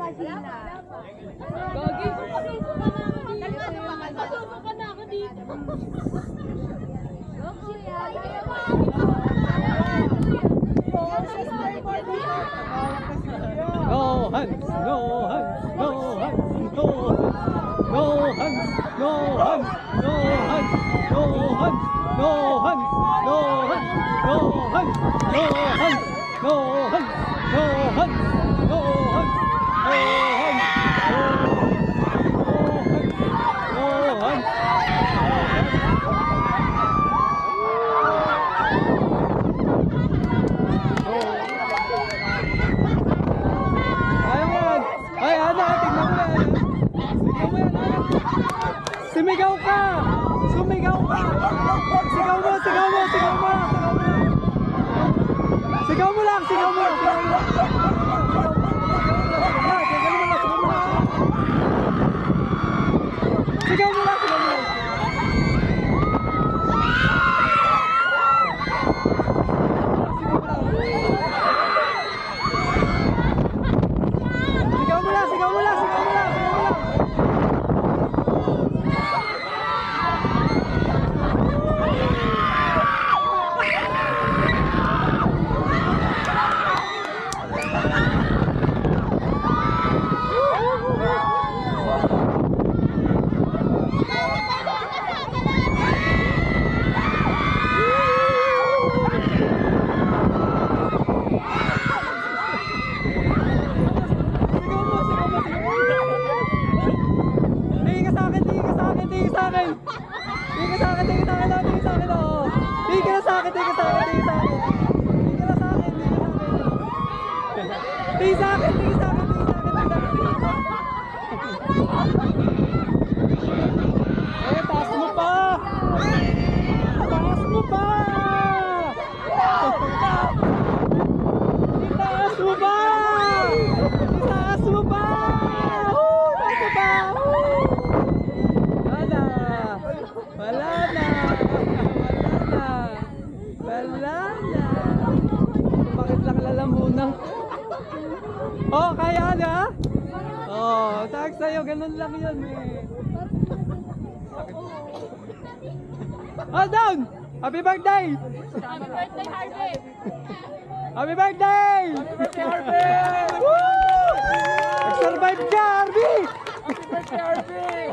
Gagi. Pasok ka na ako dito. No hands, no hands, no hands, no hands, no hands, no hands, no hands, no hands, no hands, no hands, no hands, no hands, no hands, no hands, Sumigaw ka! Sumigaw ka! Sigaw mo, sigaw mo, sigaw mo, sigaw mo. Sigaw mo lang, sigaw mo lang, sigaw mo lang. Sigaw mo lang, sigaw mo lang. Sigaw mo lang, sigaw mo lang, sigaw mo lang, sigaw mo lang. Oh, kaya na? Oh, tag sa'yo, ganun lang yun eh. Oh, down! Happy birthday! Happy birthday, Harvey! Happy birthday! Happy birthday, Harvey! Woo! Nag-survive ka, Harvey! Happy birthday, Harvey!